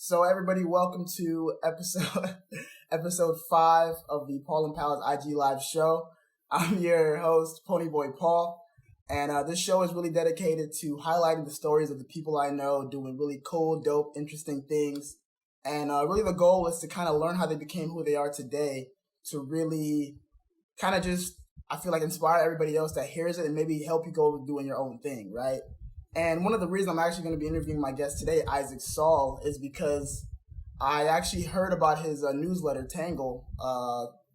So everybody, welcome to episode episode 5 of the Paul and Pal's IG Live show. I'm your host, Ponyboy Paul, and this show is really dedicated to highlighting the stories of the people I know doing really cool, dope, interesting things. And really the goal is to kind of learn how they became who they are today, to really kind of just, I feel like, inspire everybody else that hears it and maybe help you go doing your own thing, right? And one of the reasons I'm actually going to be interviewing my guest today, Saul, is because I actually heard about his newsletter, Tangle,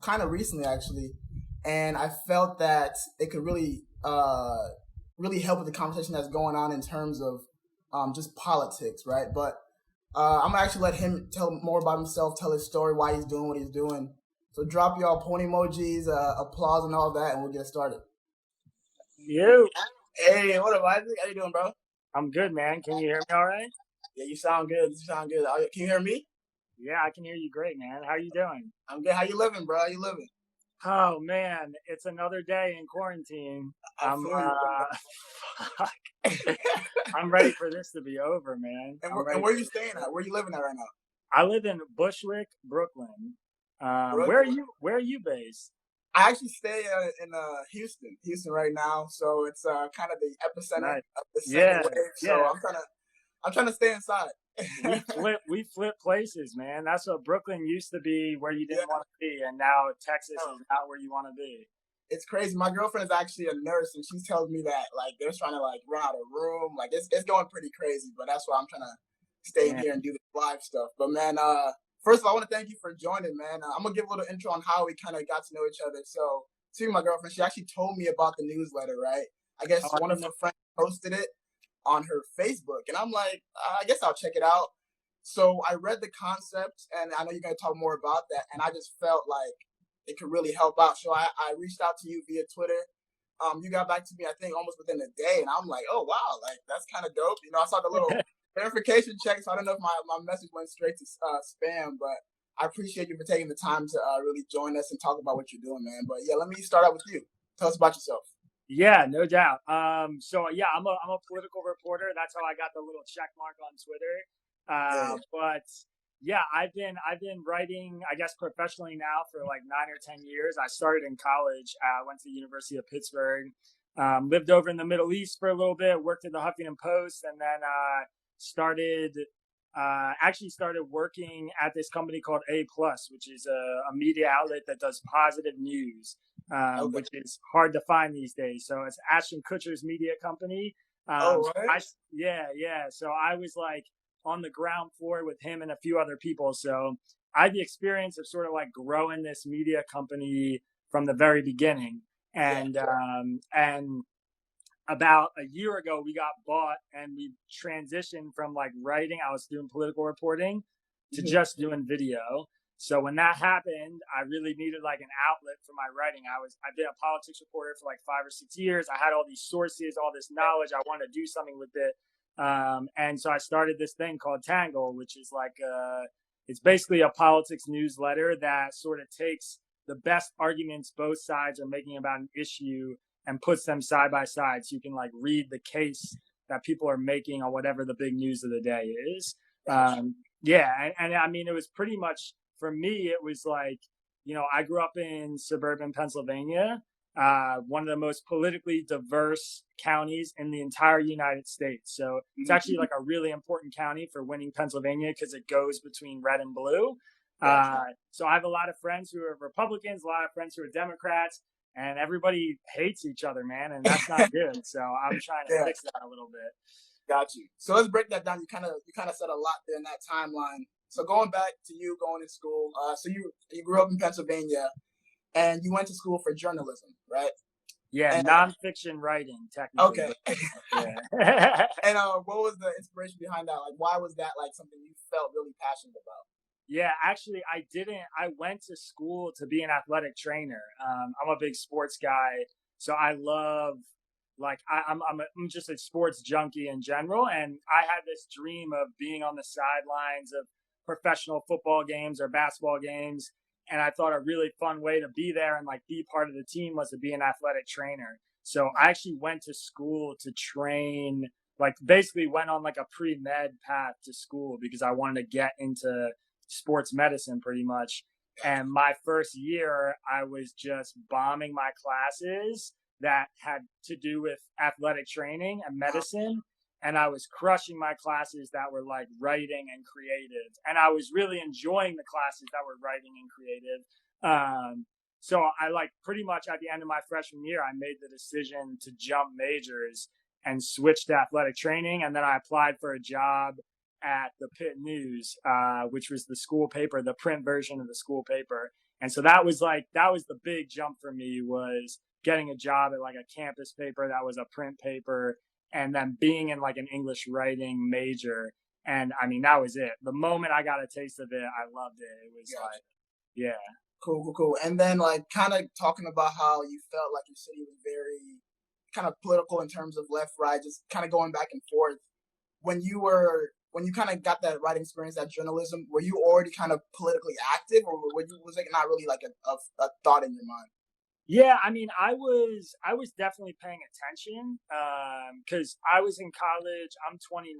kind of recently, actually. And I felt that it could really help with the conversation that's going on in terms of just politics, right? But I'm going to actually let him tell more about himself, tell his story, why he's doing what he's doing. So drop y'all Ponymojis, applause and all that, and we'll get started. You. Hey, what up, Isaac? How you doing, bro? I'm good, man. Can you hear me all right? Yeah, you sound good. Can you hear me? Yeah, I can hear you great, man. How you doing? I'm good. How you living, bro? How you living? Oh, man. It's another day in quarantine. I'm ready for this to be over, man. And where are you staying at? Where are you living at right now? I live in Bushwick, Brooklyn. Where are you based? I actually stay in Houston right now. So it's kind of the epicenter of the second wave. So I'm trying to stay inside. we flip places, man. That's what Brooklyn used to be, where you didn't want to be, and now Texas is not where you want to be. It's crazy. My girlfriend is actually a nurse, and she tells me that like they're trying to like run out of room. Like it's going pretty crazy. But that's why I'm trying to stay here and do the live stuff. But man, first of all, I want to thank you for joining, man. I'm gonna give a little intro on how we kind of got to know each other. So, speaking of my girlfriend, she actually told me about the newsletter, right? I guess one of her friends posted it on her Facebook, and I'm like, I guess I'll check it out. So I read the concept, and I know you're gonna talk more about that, and I just felt like it could really help out. So I reached out to you via Twitter. You got back to me, I think, almost within a day, and I'm like, oh wow, like that's kind of dope. You know, I saw the little verification check, so I don't know if my message went straight to spam, but I appreciate you for taking the time to really join us and talk about what you're doing, man. But yeah, let me start out with you. Tell us about yourself. Yeah, no doubt. So yeah, I'm a political reporter. That's how I got the little check mark on Twitter. But yeah, I've been writing, I guess, professionally now for like 9 or 10 years. I started in college. Went to the University of Pittsburgh. Lived over in the Middle East for a little bit. Worked at the Huffington Post, and then started working at this company called A+, which is a media outlet that does positive news, which is hard to find these days. So it's Ashton Kutcher's media company. Right? So I was like on the ground floor with him and a few other people. So I had the experience of sort of like growing this media company from the very beginning. And about a year ago, we got bought and we transitioned from like writing. I was doing political reporting to just doing video. So when that happened, I really needed like an outlet for my writing. I've been a politics reporter for like 5 or 6 years. I had all these sources, all this knowledge. I wanted to do something with it. And so I started this thing called Tangle, which is like, it's basically a politics newsletter that sort of takes the best arguments both sides are making about an issue and puts them side by side, so you can like read the case that people are making on whatever the big news of the day is. And I mean, it was pretty much, for me, it was like, you know, I grew up in suburban Pennsylvania, one of the most politically diverse counties in the entire United States. So it's actually like a really important county for winning Pennsylvania because it goes between red and blue. So I have a lot of friends who are Republicans, a lot of friends who are Democrats, and everybody hates each other, man, and that's not good. So I'm trying to fix that a little bit. Got you. So let's break that down. You kind of said a lot there in that timeline. So going back to you going to school, so you grew up in Pennsylvania, and you went to school for journalism, right? Yeah, and nonfiction writing, technically. Okay. And what was the inspiration behind that? Like, why was that like something you felt really passionate about? Yeah, actually, I didn't. I went to school to be an athletic trainer. I'm a big sports guy, so I love, like, I'm just a sports junkie in general, and I had this dream of being on the sidelines of professional football games or basketball games, and I thought a really fun way to be there and like be part of the team was to be an athletic trainer. So I actually went to school to train like basically went on like a pre-med path to school because I wanted to get into sports medicine pretty much. And my first year, I was just bombing my classes that had to do with athletic training and medicine. And I was crushing my classes that were like writing and creative. And I was really enjoying the classes that were writing and creative. So I like pretty much at the end of my freshman year, I made the decision to jump majors and switch to athletic training. And then I applied for a job at the Pitt News, which was the school paper, the print version of the school paper. And so that was the big jump for me, was getting a job at like a campus paper that was a print paper, and then being in like an English writing major. And I mean, that was it. The moment I got a taste of it, I loved it. It was like, yeah. Cool. And then like kind of talking about how you felt like your city was very kind of political in terms of left, right, just kind of going back and forth. When you kind of got that writing experience, that journalism, were you already kind of politically active, or was it not really like a thought in your mind? Yeah, I mean, I was definitely paying attention because I was in college. I'm 29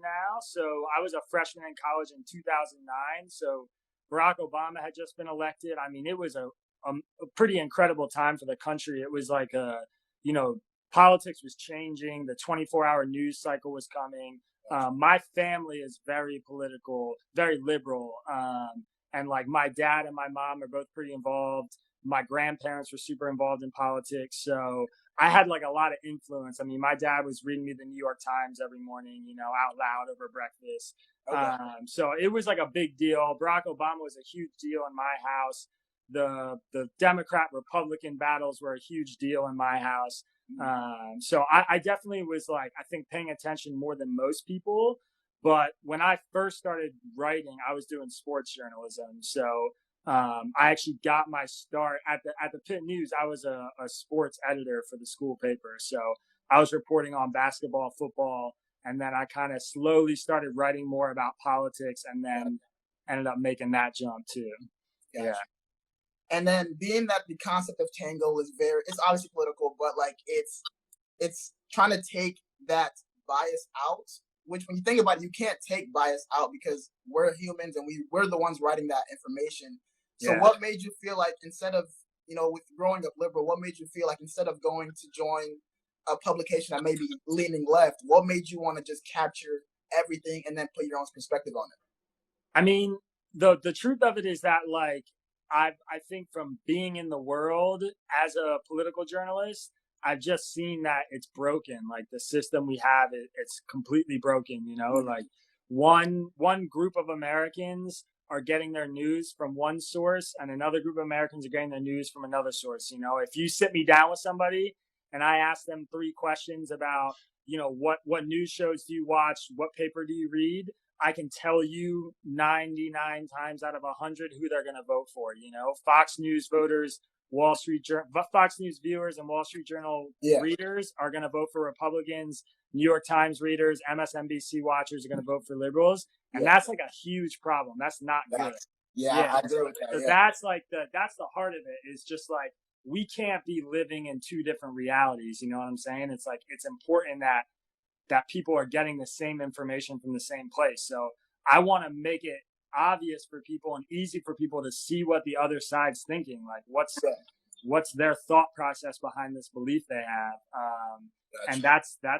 now, so I was a freshman in college in 2009. So Barack Obama had just been elected. I mean, it was a pretty incredible time for the country. It was like politics was changing. The 24-hour news cycle was coming. My family is very political, very liberal, and like my dad and my mom are both pretty involved. My grandparents were super involved in politics, so I had like a lot of influence. I mean, my dad was reading me the New York Times every morning, out loud over breakfast. Okay. So it was like a big deal. Barack Obama was a huge deal in my house. The Democrat Republican battles were a huge deal in my house. So I definitely was like, I think, paying attention more than most people. But when I first started writing, I was doing sports journalism. So I actually got my start at the Pitt News. I was a sports editor for the school paper. So I was reporting on basketball, football, and then I kind of slowly started writing more about politics, and then ended up making that jump too. Gotcha. Yeah. And then being that the concept of Tangle is it's obviously political, but like it's trying to take that bias out, which when you think about it, you can't take bias out because we're humans and we're the ones writing that information. So what made you feel like instead of, with growing up liberal, what made you feel like instead of going to join a publication that may be leaning left, what made you want to just capture everything and then put your own perspective on it? I mean, the truth of it is that like, I think from being in the world as a political journalist, I've just seen that it's broken. Like the system we have, it's completely broken. Like one group of Americans are getting their news from one source, and another group of Americans are getting their news from another source. If you sit me down with somebody and I ask them 3 questions about, what news shows do you watch, what paper do you read, I can tell you 99 times out of 100 who they're going to vote for. Fox News voters, Fox News viewers, and Wall Street Journal readers are going to vote for Republicans. New York Times readers, MSNBC watchers are going to vote for liberals, and that's like a huge problem. That's not good. I agree with that. So that's like that's the heart of it. Is just like we can't be living in 2 different realities. You know what I'm saying? It's like it's important that people are getting the same information from the same place. So I want to make it obvious for people and easy for people to see what the other side's thinking. Like what's their thought process behind this belief they have. And that's the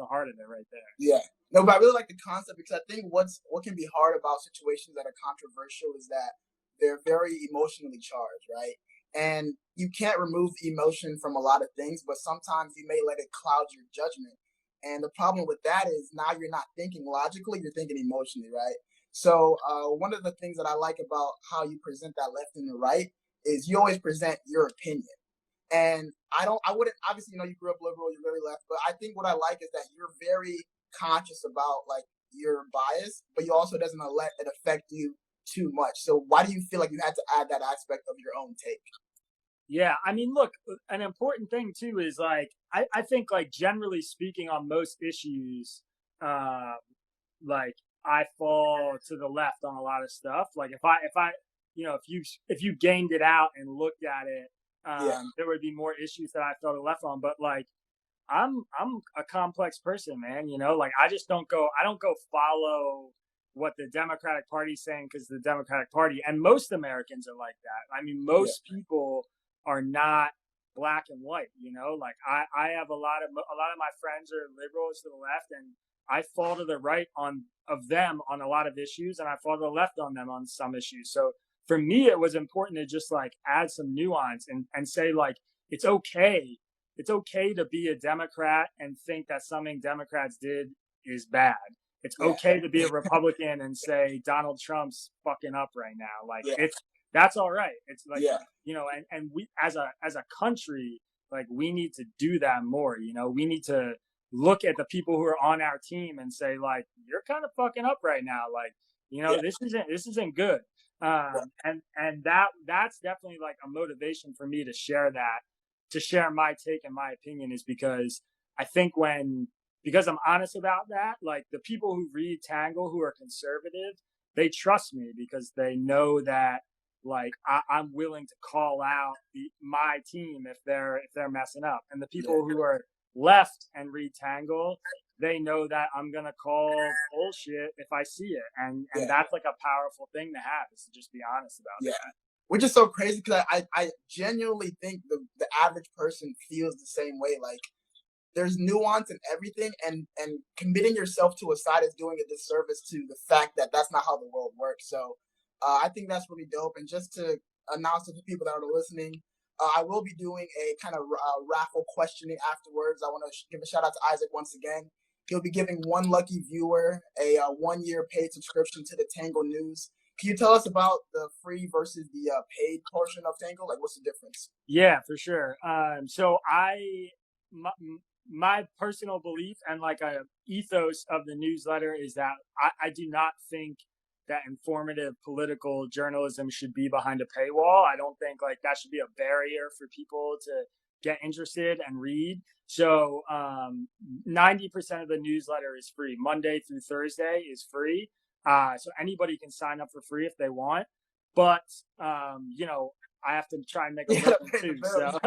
heart of it right there. Yeah. No, but I really like the concept because I think what can be hard about situations that are controversial is that they're very emotionally charged, right? And you can't remove emotion from a lot of things, but sometimes you may let it cloud your judgment. And the problem with that is now you're not thinking logically, you're thinking emotionally, right? So one of the things that I like about how you present that left and the right is you always present your opinion. And I wouldn't, obviously, you grew up liberal, you're very left, but I think what I like is that you're very conscious about like your bias, but you also doesn't let it affect you too much. So why do you feel like you had to add that aspect of your own take? Yeah, I mean, look, an important thing too is like I think like generally speaking on most issues, like I fall to the left on a lot of stuff. Like if I if you gained it out and looked at it, there would be more issues that I fell to the left on. But like I'm a complex person, man. You know, like I don't go follow what the Democratic Party's saying because the Democratic Party, and most Americans are like that. I mean, most people are not black and white. You know, like I have a lot of my friends are liberals to the left, and I fall to the right of them on a lot of issues, and I fall to the left on them on some issues. So for me, it was important to just like add some nuance and say like it's okay. It's okay to be a Democrat and think that something Democrats did is bad. It's okay to be a Republican and say Donald Trump's fucking up right now. Like that's all right. It's like you know, and we as a country, like we need to do that more. You know, we need to look at the people who are on our team and say like you're kind of fucking up right now. Like you know, this isn't good. And that's definitely like a motivation for me to share my take and my opinion is because I think because I'm honest about that, like the people who read Tangle who are conservative, they trust me because they know that like I'm willing to call out my team if they're messing up. And the people who are left and read Tangle, they know that I'm gonna call bullshit if I see it. And that's like a powerful thing to have, is to just be honest about that. Which is so crazy because I genuinely think the average person feels the same way. Like there's nuance in everything, and committing yourself to a side is doing a disservice to the fact that that's not how the world works. So I think that's really dope. And just to announce to the people that are listening, I will be doing a kind of raffle questioning afterwards. I want to give a shout out to Isaac once again. He'll be giving one lucky viewer a 1-year paid subscription to the Tangle News. Can you tell us about the free versus the paid portion of Tangle? Like, what's the difference? Yeah, for sure. So my personal belief and like a ethos of the newsletter is that I do not think that informative political journalism should be behind a paywall. I don't think like that should be a barrier for people to get interested and read. So 90% of the newsletter is free. Monday through Thursday is free. So anybody can sign up for free if they want. But, you know, I have to try and make a living too. So,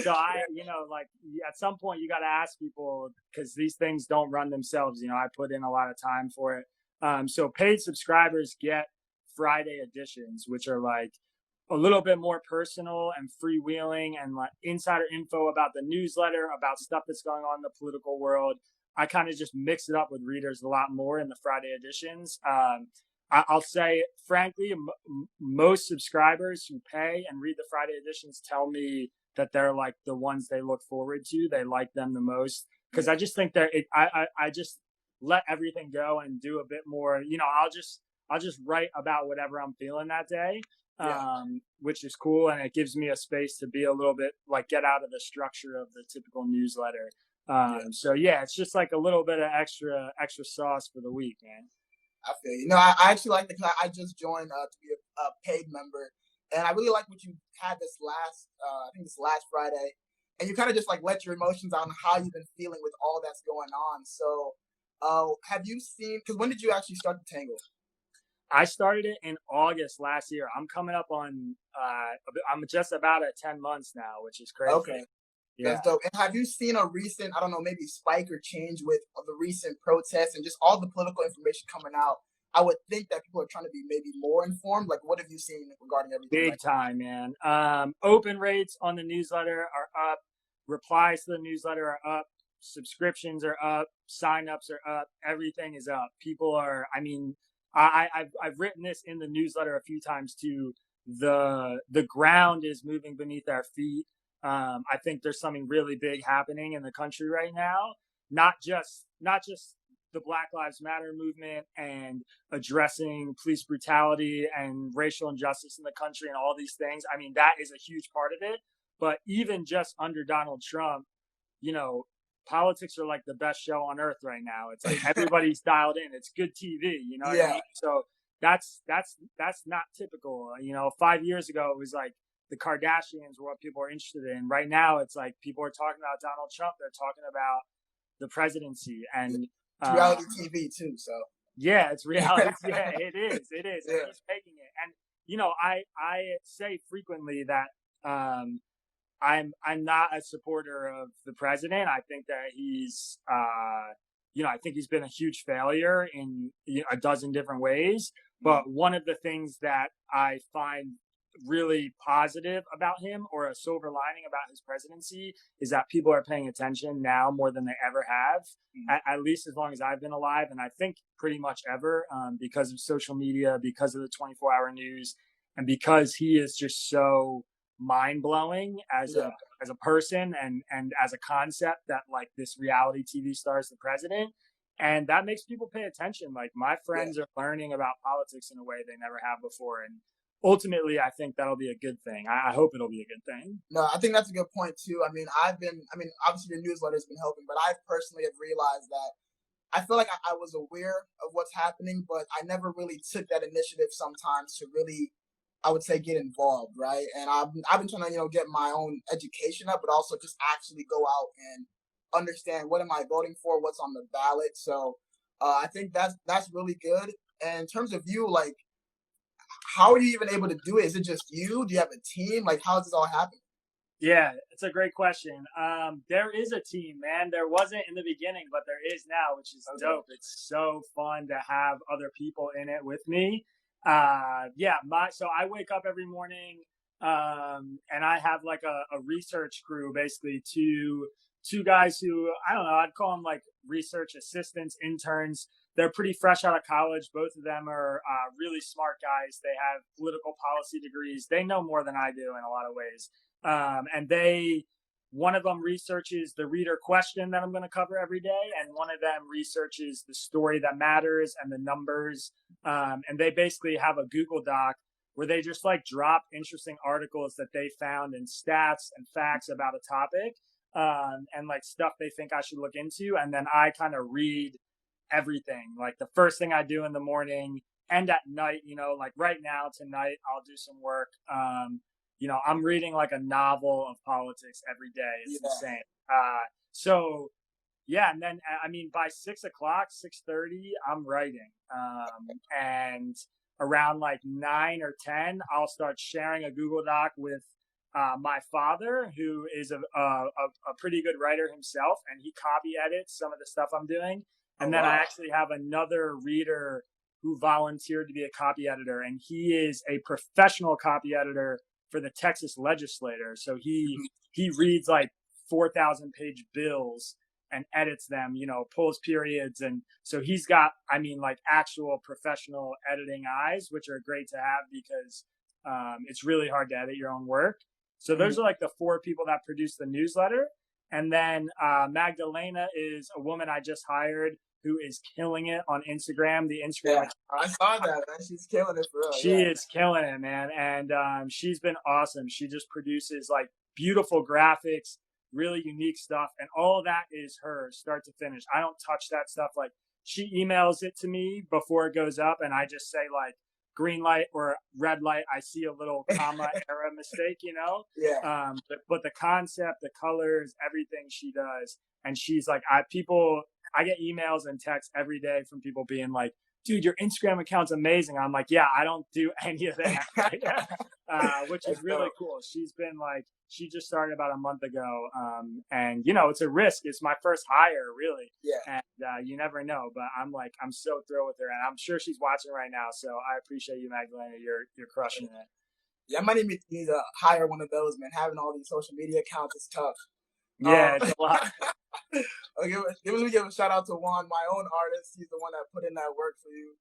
So you know, like at some point you got to ask people because these things don't run themselves. You know, I put in a lot of time for it. So paid subscribers get Friday editions, which are like a little bit more personal and freewheeling and like insider info about the newsletter, about stuff that's going on in the political world. I kind of just mix it up with readers a lot more in the Friday editions. I'll say, frankly, most subscribers who pay and read the Friday editions tell me that they're like the ones they look forward to. They like them the most because I just think that I just let everything go and do a bit more. You know, I'll just write about whatever I'm feeling that day, which is cool, and it gives me a space to be a little bit like get out of the structure of the typical newsletter. So it's just like a little bit of extra sauce for the week, man. I feel you. No, I actually like the. I just joined to be a paid member, and I really like what you had this last Friday, and you kind of just like let your emotions out on how you've been feeling with all that's going on. So, have you seen? Because when did you actually start the Tangle? I started it in August last year. I'm coming up on. I'm just about at 10 months now, which is crazy. Okay. That's dope. And have you seen a recent, I don't know, maybe spike or change with the recent protests and just all the political information coming out? I would think that people are trying to be maybe more informed. Like, what have you seen regarding everything? Big time, man. Open rates on the newsletter are up. Replies to the newsletter are up. Subscriptions are up. Signups are up. Everything is up. People are, I mean, I've written this in the newsletter a few times too. The ground is moving beneath our feet. I think there's something really big happening in the country right now. Not just the Black Lives Matter movement and addressing police brutality and racial injustice in the country and all these things. I mean, that is a huge part of it. But even just under Donald Trump, you know, politics are like the best show on earth right now. It's like everybody's dialed in. It's good TV, you know what I mean? So that's not typical. You know, 5 years ago it was like the Kardashians were what people are interested in. Right now, it's like people are talking about Donald Trump. They're talking about the presidency and it's reality TV too. So it's reality. It is. And he's making it. And you know, I say frequently that I'm not a supporter of the president. I think that he's I think he's been a huge failure in a dozen different ways. But one of the things that I find really positive about him, or a silver lining about his presidency, is that people are paying attention now more than they ever have, at least as long as I've been alive. And I think pretty much ever, because of social media, because of the 24-hour news, and because he is just so mind blowing as a person and as a concept, that like this reality TV star is the president. And that makes people pay attention. Like, my friends are learning about politics in a way they never have before. And ultimately, I think that'll be a good thing. I hope it'll be a good thing. No, I think that's a good point too. I mean, obviously your newsletter's been helping, but I personally have realized that I feel like I was aware of what's happening, but I never really took that initiative sometimes to really, I would say, get involved, right? And I've been trying to, get my own education up, but also just actually go out and understand what am I voting for, what's on the ballot. So I think that's really good. And in terms of you, like, how are you even able to do it? Is it just you? Do you have a team? Like, how does this all happen? Yeah, it's a great question. There is a team, man. There wasn't in the beginning, but there is now, which is dope. It's so fun to have other people in it with me. So I wake up every morning, and I have like a research crew, basically two guys who, I don't know, I'd call them like research assistants, interns. They're pretty fresh out of college. Both of them are really smart guys. They have political policy degrees. They know more than I do in a lot of ways. And one of them researches the reader question that I'm going to cover every day, and one of them researches the story that matters and the numbers. And they basically have a Google Doc where they just like drop interesting articles that they found, and stats and facts about a topic, and like stuff they think I should look into. And then I kind of read everything, like the first thing I do in the morning and at night. Like right now, tonight, I'll do some work. I'm reading like a novel of politics every day. It's insane. And then, I mean, by 6:00, 6:30, I'm writing. And around like 9 or 10, I'll start sharing a Google Doc with my father, who is a pretty good writer himself, and he copy edits some of the stuff I'm doing. And then I actually have another reader who volunteered to be a copy editor, and he is a professional copy editor for the Texas legislator. So he reads like 4,000 page bills and edits them, pulls periods. And so he's got, like actual professional editing eyes, which are great to have because it's really hard to edit your own work. So those are like the 4 people that produce the newsletter. And then Magdalena is a woman I just hired who is killing it on Instagram. The Instagram account, I saw that, man. She's killing it for real. She is killing it, man. And she's been awesome. She just produces like beautiful graphics, really unique stuff. And all of that is her start to finish. I don't touch that stuff. Like, she emails it to me before it goes up, and I just say like green light or red light. I see a little comma error mistake, but the concept, the colors, everything she does. And she's like, I get emails and texts every day from people being like, dude, your Instagram account's amazing. I'm like, yeah, I don't do any of that, which is really cool. She just started about a month ago. And it's a risk. It's my first hire, really. Yeah. And you never know, but I'm so thrilled with her, and I'm sure she's watching right now. So I appreciate you, Magdalena. You're crushing it. Yeah, I might need to hire one of those, man. Having all these social media accounts is tough. Yeah, it's a lot. Let me give a shout out to Juan, my own artist. He's the one that put in that work for you.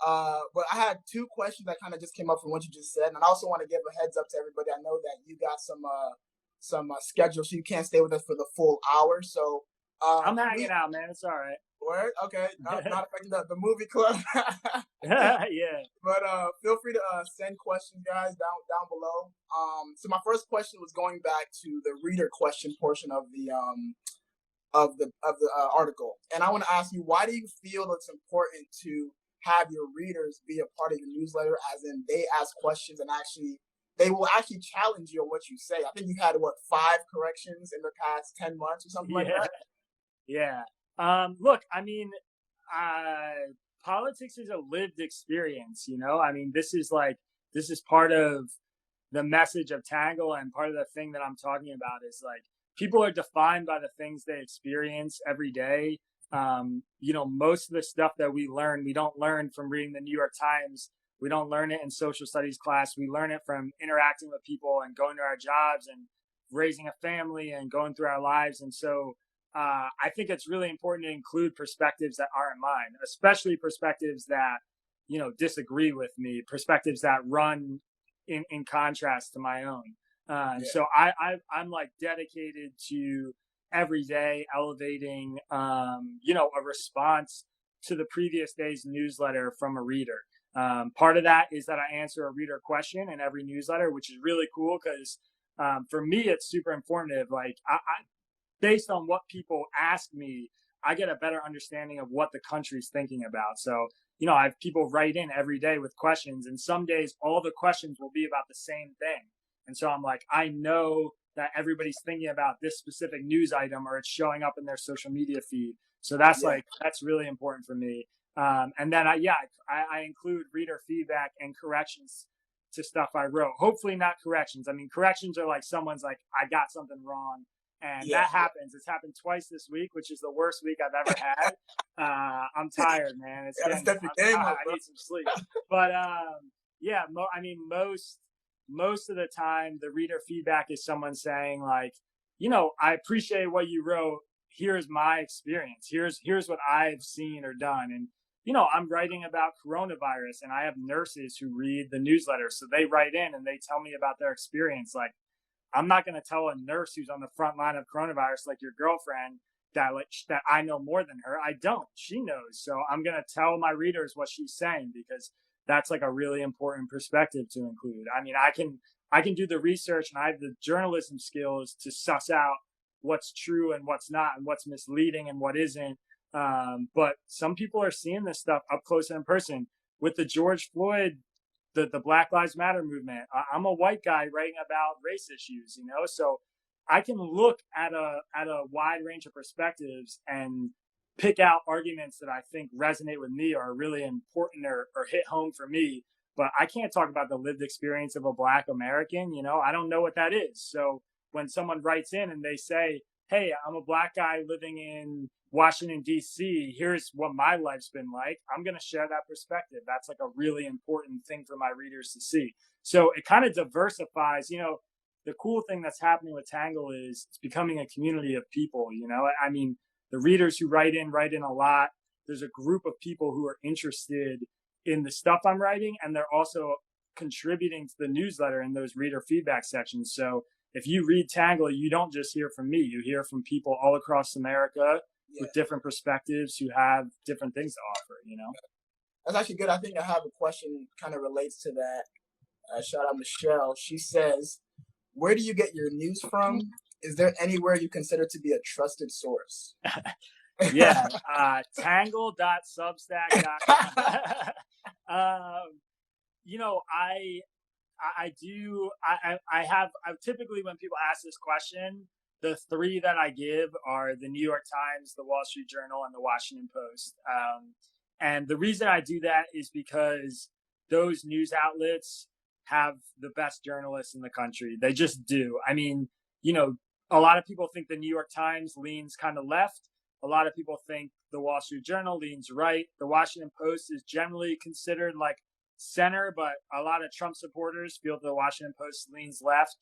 But I had 2 questions that kind of just came up from what you just said, and I also want to give a heads up to everybody. I know that you got some schedule, so you can't stay with us for the full hour. So I'm hanging out, man. It's all right. Word? Okay. Not affecting the movie club. Yeah. But feel free to send questions, guys, down below. So my first question was going back to the reader question portion of the article, and I want to ask you, why do you feel it's important to have your readers be a part of your newsletter, as in they ask questions and they will actually challenge you on what you say? I think you had 5 corrections in the past 10 months or something like that. Yeah. Look, politics is a lived experience, this is part of the message of Tangle, and part of the thing that I'm talking about is like people are defined by the things they experience every day. Most of the stuff that we learn, we don't learn from reading the New York Times. We don't learn it in social studies class. We learn it from interacting with people and going to our jobs and raising a family and going through our lives. And so I think it's really important to include perspectives that aren't mine, especially perspectives that, disagree with me, perspectives that run in contrast to my own. So I'm like dedicated to every day elevating, a response to the previous day's newsletter from a reader. Part of that is that I answer a reader question in every newsletter, which is really cool because for me, it's super informative. Like I, based on what people ask me, I get a better understanding of what the country's thinking about. So, I have people write in every day with questions, and some days all the questions will be about the same thing. And so I'm like, I know that everybody's thinking about this specific news item, or it's showing up in their social media feed. So that's that's really important for me. And then I include reader feedback and corrections to stuff I wrote. Hopefully not corrections. I mean, corrections are like someone's like, I got something wrong. And that happens. It's happened twice this week, which is the worst week I've ever had. I'm tired, man. I need some sleep. But most of the time, the reader feedback is someone saying like, I appreciate what you wrote. Here's my experience. Here's what I've seen or done. And I'm writing about coronavirus, and I have nurses who read the newsletter, so they write in and they tell me about their experience. Like, I'm not going to tell a nurse who's on the front line of coronavirus, like your girlfriend, that I know more than her. I don't. She knows. So I'm going to tell my readers what she's saying, because that's like a really important perspective to include. I mean, I can do the research, and I have the journalism skills to suss out what's true and what's not, and what's misleading and what isn't. But some people are seeing this stuff up close and in person. With the George Floyd, the Black Lives Matter movement, I'm a white guy writing about race issues, so I can look at a wide range of perspectives and pick out arguments that I think resonate with me or are really important or hit home for me. But I can't talk about the lived experience of a Black American. I don't know what that is. So when someone writes in and they say, hey, I'm a Black guy living in Washington, D.C., here's what my life's been like, I'm going to share that perspective. That's like a really important thing for my readers to see. So it kind of diversifies. The cool thing that's happening with Tangle is it's becoming a community of people. I mean, the readers who write in a lot. There's a group of people who are interested in the stuff I'm writing, and they're also contributing to the newsletter in those reader feedback sections. So if you read Tangle, you don't just hear from me. You hear from people all across America with different perspectives who have different things to offer, That's actually good. I think I have a question kind of relates to that. Shout out Michelle. She says, where do you get your news from? Is there anywhere you consider to be a trusted source? Tangle.substack.com. I typically, when people ask this question, the three that I give are the New York Times, the Wall Street Journal, and the Washington Post. And the reason I do that is because those news outlets have the best journalists in the country. They just do. I mean, a lot of people think the New York Times leans kind of left. A lot of people think the Wall Street Journal leans right. The Washington Post is generally considered like center, but a lot of Trump supporters feel the Washington Post leans left.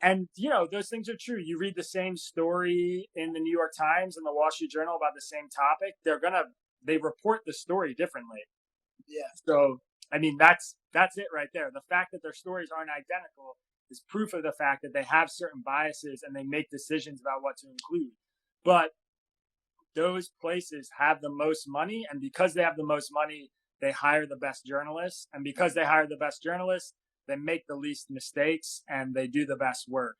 And, those things are true. You read the same story in the New York Times and the Wall Street Journal about the same topic, they report the story differently. Yeah. So, I mean, that's it right there. The fact that their stories aren't identical is proof of the fact that they have certain biases and they make decisions about what to include. But those places have the most money, and because they have the most money, they hire the best journalists. And because they hire the best journalists, they make the least mistakes and they do the best work.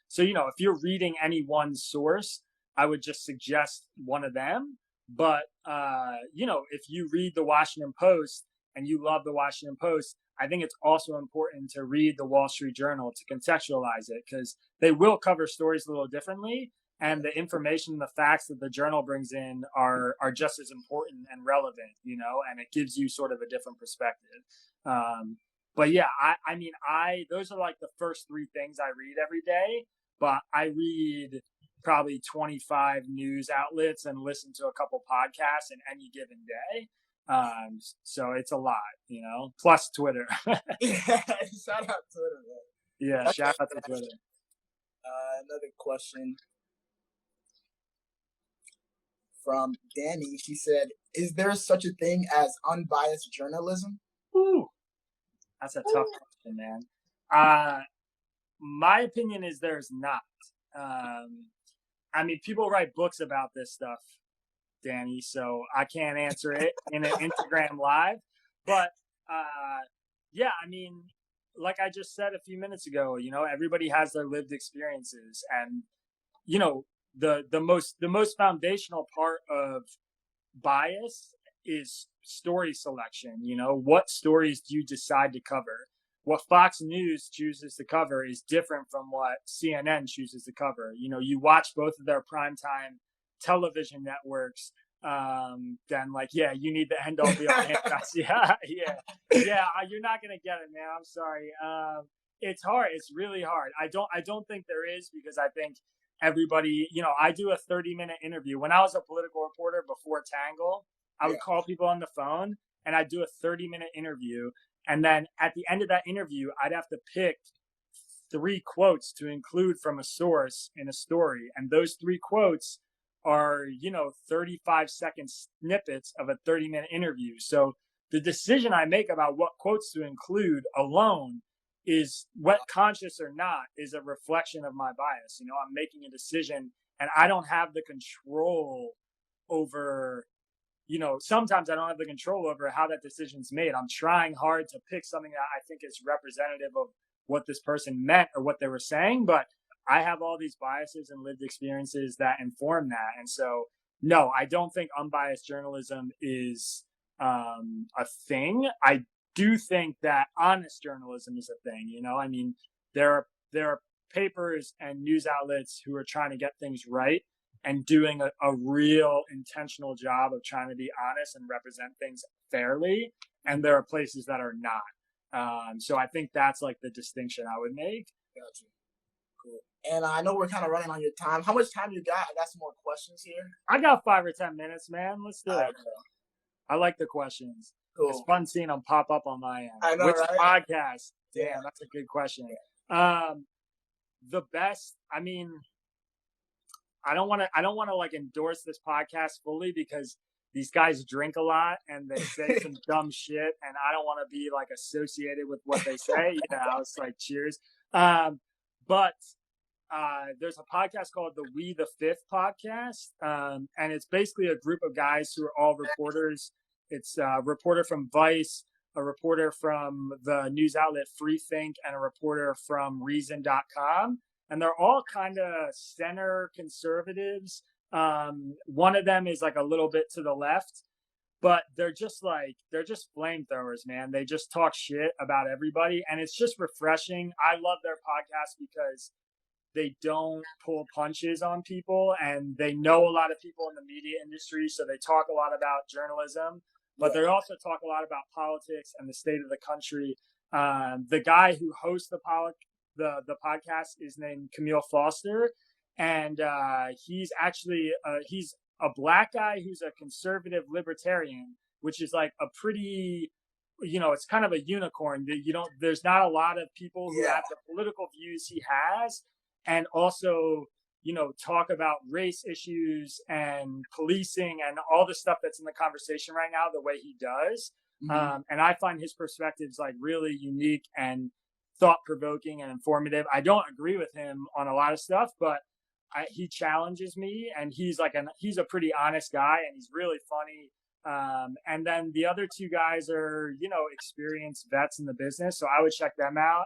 So, if you're reading any one source, I would just suggest one of them. But, if you read the Washington Post and you love the Washington Post, I think it's also important to read the Wall Street Journal to contextualize it, because they will cover stories a little differently. And the information, the facts that the journal brings in are just as important and relevant, and it gives you sort of a different perspective. But yeah, I mean, those are like the first three things I read every day, but I read probably 25 news outlets and listen to a couple podcasts in any given day. So it's a lot, plus Twitter. Yeah, shout out Twitter, man. Yeah, That's shout out to Twitter. Another question from Danny. She said, "Is there such a thing as unbiased journalism?" Ooh, that's a tough question, man. My opinion is there's not. I mean, people write books about this stuff, Danny, so I can't answer it in an Instagram live. But yeah, I mean, like I just said a few minutes ago, everybody has their lived experiences, and the most foundational part of bias is story selection. What stories do you decide to cover? What Fox News chooses to cover is different from what CNN chooses to cover. You watch both of their primetime television networks, then you need the end all be all. yeah, you're not gonna get it, man. I'm sorry. It's hard. It's really hard. I don't think there is, because I think everybody, I do a 30-minute interview. When I was a political reporter before Tangle, I would call people on the phone and I'd do a 30-minute interview. And then at the end of that interview, I'd have to pick 3 quotes to include from a source in a story. And those 3 quotes are, 35-second snippets of a 30-minute interview. So the decision I make about what quotes to include alone is, what conscious or not, is a reflection of my bias. I'm making a decision and I don't have the control over, sometimes I don't have the control over how that decision's made. I'm trying hard to pick something that I think is representative of what this person meant or what they were saying, but I have all these biases and lived experiences that inform that. And so, no, I don't think unbiased journalism is a thing. I do think that honest journalism is a thing. I mean, there are papers and news outlets who are trying to get things right and doing a real intentional job of trying to be honest and represent things fairly. And there are places that are not. So I think that's like the distinction I would make. Gotcha. Cool. And I know we're kind of running on your time. How much time you got? I got some more questions here. I got 5 or 10 minutes, man. Let's do it. I like the questions. Cool. It's fun seeing them pop up on my end. I know, Which right? podcast? Damn, that's a good question. The best, I mean, I don't want to like endorse this podcast fully, because these guys drink a lot and they say some dumb shit, and I don't want to be like associated with what they say. It's like, cheers. But there's a podcast called the We the Fifth podcast, and it's basically a group of guys who are all reporters. It's a reporter from Vice, a reporter from the news outlet Freethink, and a reporter from Reason.com. And they're all kind of center conservatives. One of them is like a little bit to the left, but they're just flamethrowers, man. They just talk shit about everybody, and it's just refreshing. I love their podcast because they don't pull punches on people, and they know a lot of people in the media industry, so they talk a lot about journalism, but they also talk a lot about politics and the state of the country. The guy who hosts the podcast is named Camille Foster, and he's actually he's a black guy who's a conservative libertarian, which is like a pretty, it's kind of a unicorn. There's not a lot of people who have the political views he has, and also talk about race issues and policing and all the stuff that's in the conversation right now the way he does. Mm-hmm. And I find his perspectives like really unique and thought-provoking and informative. I don't agree with him on a lot of stuff, but he challenges me, and he's a pretty honest guy, and he's really funny. And then the other 2 guys are, experienced vets in the business, so I would check them out.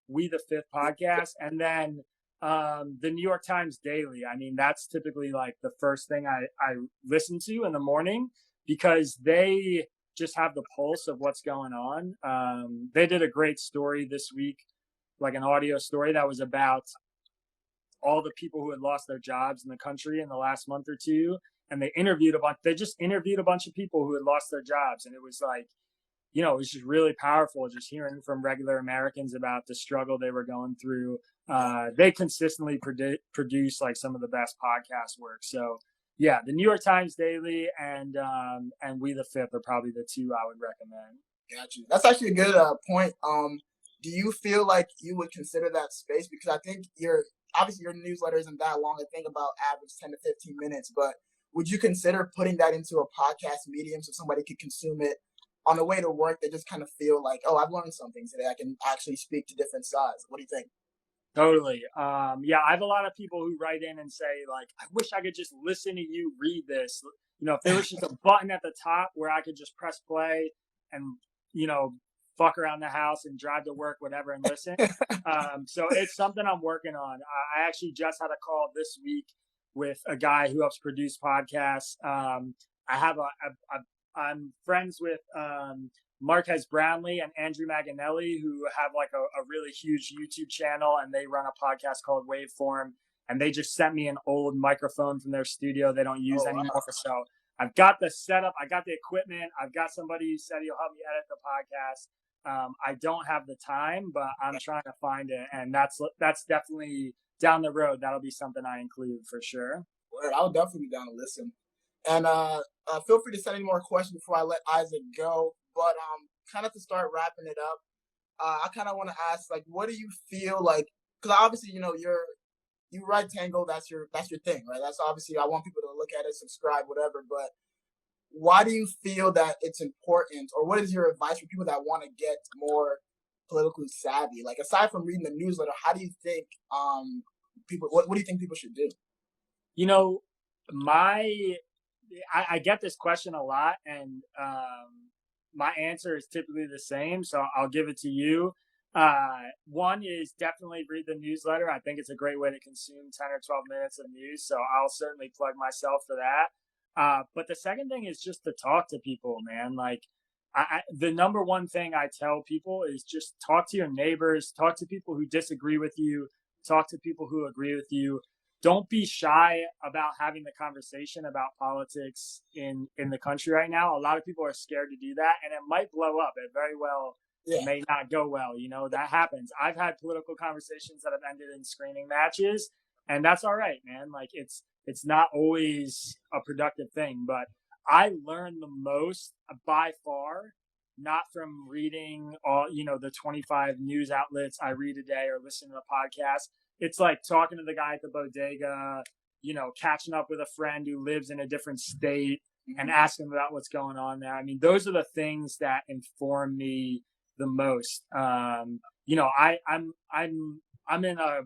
We the Fifth podcast, and then the New York Times Daily. I mean, that's typically like the first thing I listen to in the morning, because they just have the pulse of what's going on. They did a great story this week, like an audio story that was about all the people who had lost their jobs in the country in the last month or 2. And they just interviewed a bunch of people who had lost their jobs. And it was like, it was just really powerful just hearing from regular Americans about the struggle they were going through. They consistently produce like some of the best podcast work. So yeah, the New York Times Daily and We the Fifth are probably the two I would recommend. Got you. That's actually a good point. Do you feel like you would consider that space? Because I think obviously your newsletter isn't that long. I think about average 10 to 15 minutes, but would you consider putting that into a podcast medium so somebody could consume it on the way to work? They just kind of feel like, oh, I've learned something today. I can actually speak to different sides. What do you think? Totally. Yeah, I have a lot of people who write in and say, like, I wish I could just listen to you read this. If there was just a button at the top where I could just press play and, fuck around the house and drive to work, whatever, and listen. So it's something I'm working on. I actually just had a call this week with a guy who helps produce podcasts. I'm friends with Marquez Brownlee and Andrew Maganelli, who have like a really huge YouTube channel, and they run a podcast called Waveform. And they just sent me an old microphone from their studio they don't use anymore. Wow. So I've got the setup, I got the equipment, I've got somebody who said he'll help me edit the podcast. I don't have the time, but I'm trying to find it, and that's definitely down the road. That'll be something I include for sure. I'll definitely be down to listen. And feel free to send any more questions before I let Isaac go. But kind of to start wrapping it up, I kind of want to ask, like, what do you feel like? Because obviously, you write Tangle. That's your thing, right? That's obviously, I want people to look at it, subscribe, whatever. But why do you feel that it's important, or what is your advice for people that want to get more politically savvy? Like, aside from reading the newsletter, how do you think people? What do you think people should do? I get this question a lot, and my answer is typically the same, so I'll give it to you. One is definitely read the newsletter. I think it's a great way to consume 10 or 12 minutes of news, so I'll certainly plug myself for that. But the second thing is just to talk to people, man. Like, the number one thing I tell people is just talk to your neighbors, talk to people who disagree with you, talk to people who agree with you. Don't be shy about having the conversation about politics in the country right now. A lot of people are scared to do that, and it might blow up. It very well may not go well. That happens. I've had political conversations that have ended in screaming matches, and that's all right, man. Like, it's not always a productive thing, but I learn the most by far, not from reading all, the 25 news outlets I read a day or listen to a podcast. It's like talking to the guy at the bodega, catching up with a friend who lives in a different state and asking about what's going on there. I mean, those are the things that inform me the most. I'm in a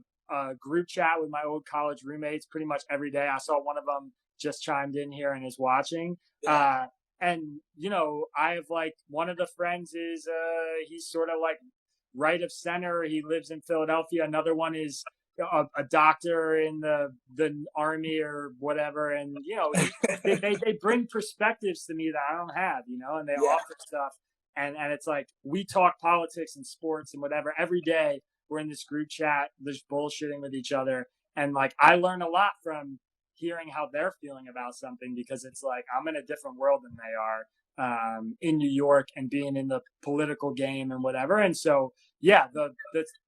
group chat with my old college roommates pretty much every day. I saw one of them just chimed in here and is watching. And I have like one of the friends is he's sort of like right of center. He lives in Philadelphia. Another one is a doctor in the army or whatever, and they bring perspectives to me that I don't have, and they offer stuff, and it's like we talk politics and sports and whatever every day. We're in this group chat, just bullshitting with each other, and like I learn a lot from hearing how they're feeling about something, because it's like I'm in a different world than they are. In New York and being in the political game and whatever. And so,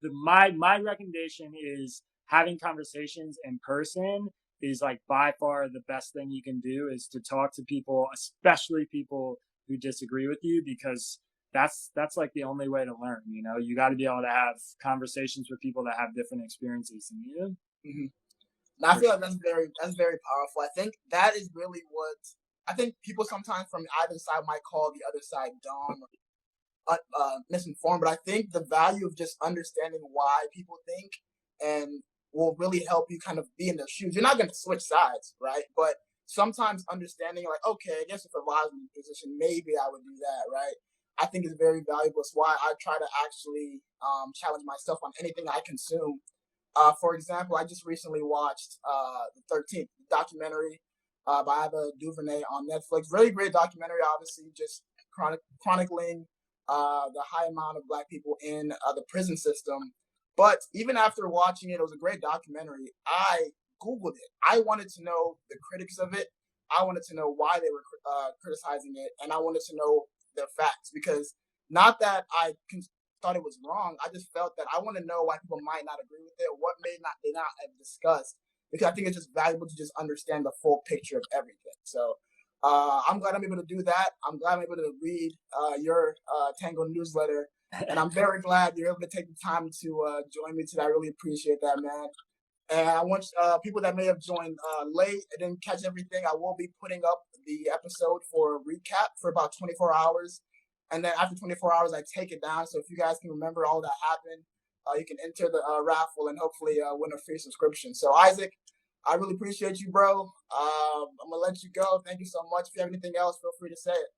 my recommendation is having conversations in person is like by far the best thing you can do, is to talk to people, especially people who disagree with you, because that's like the only way to learn. You got to be able to have conversations with people that have different experiences than you. Mm-hmm. I feel like that's very powerful. I think that is really what I think people sometimes from either side might call the other side dumb or misinformed, but I think the value of just understanding why people think and will really help you kind of be in their shoes. You're not going to switch sides, right? But sometimes understanding, like, okay, I guess if I was in a position, maybe I would do that, right? I think is very valuable. It's why I try to actually challenge myself on anything I consume. For example, I just recently watched the 13th documentary by Ava DuVernay on Netflix. Really great documentary, obviously, just chronicling the high amount of Black people in the prison system. But even after watching it, it was a great documentary. I Googled it. I wanted to know the critics of it. I wanted to know why they were criticizing it, and I wanted to know their facts, because Not that I thought it was wrong. I just felt that I want to know why people might not agree with it, or what they not have discussed, because I think it's just valuable to just understand the full picture of everything. So I'm glad I'm able to do that. I'm glad I'm able to read your Tangle newsletter, and I'm very glad you're able to take the time to join me today. I really appreciate that, man. And I want people that may have joined late and didn't catch everything, I will be putting up the episode for a recap for about 24 hours. And then after 24 hours, I take it down. So if you guys can remember all that happened, you can enter the raffle and hopefully win a free subscription. So Isaac, I really appreciate you, bro. I'm going to let you go. Thank you so much. If you have anything else, feel free to say it.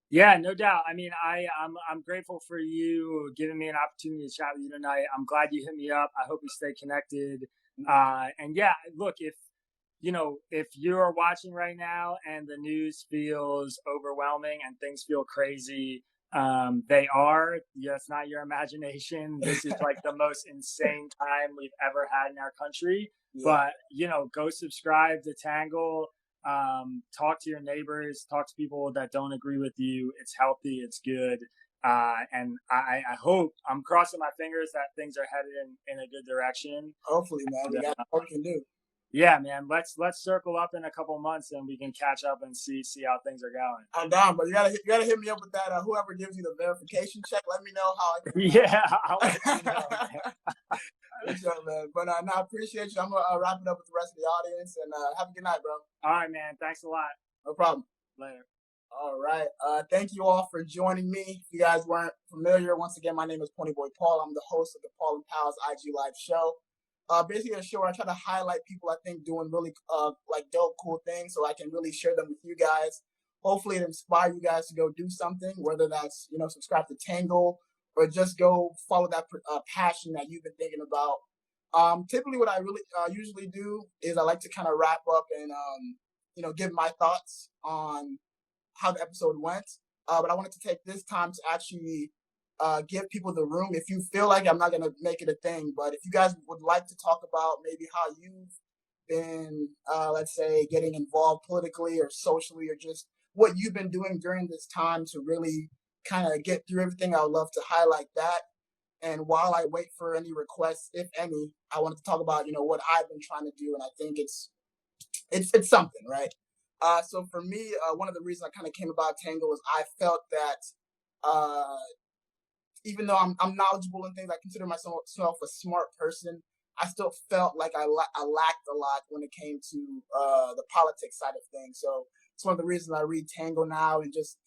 Yeah, no doubt. I mean, I'm grateful for you giving me an opportunity to chat with you tonight. I'm glad you hit me up. I hope we stay connected. And yeah, look, if you're watching right now and the news feels overwhelming and things feel crazy, they are. Yeah, it's not your imagination. This is like the most insane time we've ever had in our country. Yeah. But go subscribe to Tangle. Talk to your neighbors, talk to people that don't agree with you. It's healthy, it's good. And I hope, I'm crossing my fingers that things are headed in a good direction. Hopefully, man. We got what we can do. Yeah, man. Let's circle up in a couple months and we can catch up and see how things are going. I'm down, but you gotta hit me up with that. Whoever gives you the verification check, let me know how I can. Yeah, I'll let you know. Sure, man. But I appreciate you. I'm gonna wrap it up with the rest of the audience, and have a good night, bro. All right, man. Thanks a lot. No problem. Later. All right. Thank you all for joining me. If you guys weren't familiar, once again, my name is Ponyboy Paul. I'm the host of the Paul and Pal's IG Live show. Basically a show where I try to highlight people I think doing really like dope, cool things, so I can really share them with you guys. Hopefully, it inspire you guys to go do something, whether that's subscribe to Tangle or just go follow that passion that you've been thinking about. Typically, what I really usually do is I like to kind of wrap up and give my thoughts on how the episode went. But I wanted to take this time to actually give people the room. If you feel like I'm not going to make it a thing, but if you guys would like to talk about maybe how you've been, let's say, getting involved politically or socially, or just what you've been doing during this time to really kind of get through everything, I would love to highlight that. And while I wait for any requests, if any, I wanted to talk about, what I've been trying to do. And I think it's something, right? So for me, one of the reasons I kind of came about Tangle is I felt that even though I'm knowledgeable in things, I consider myself a smart person, I still felt like I lacked a lot when it came to the politics side of things. So it's one of the reasons I read Tangle now and just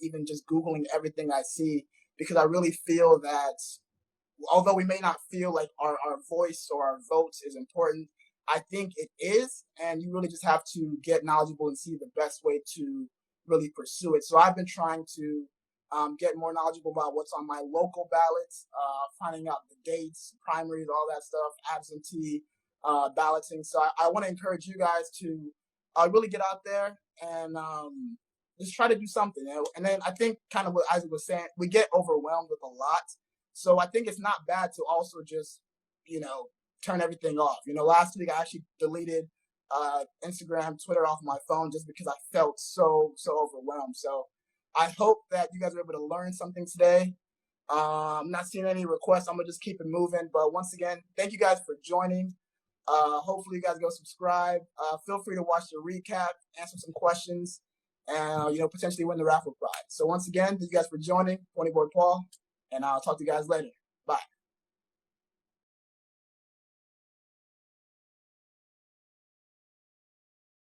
Googling everything I see, because I really feel that although we may not feel like our voice or our votes is important, I think it is, and you really just have to get knowledgeable and see the best way to really pursue it. So I've been trying to get more knowledgeable about what's on my local ballots, finding out the dates, primaries, all that stuff, absentee balloting. So I want to encourage you guys to really get out there and just try to do something. And then I think kind of what Isaac was saying, we get overwhelmed with a lot. So I think it's not bad to also just, turn everything off. Last week I actually deleted Instagram, Twitter off my phone just because I felt so overwhelmed. So I hope that you guys are able to learn something today. I'm not seeing any requests. I'm going to just keep it moving. But once again, thank you guys for joining. Hopefully you guys go subscribe. Feel free to watch the recap, answer some questions, and, potentially win the raffle prize. So once again, thank you guys for joining. Ponyboy Paul, and I'll talk to you guys later. Bye.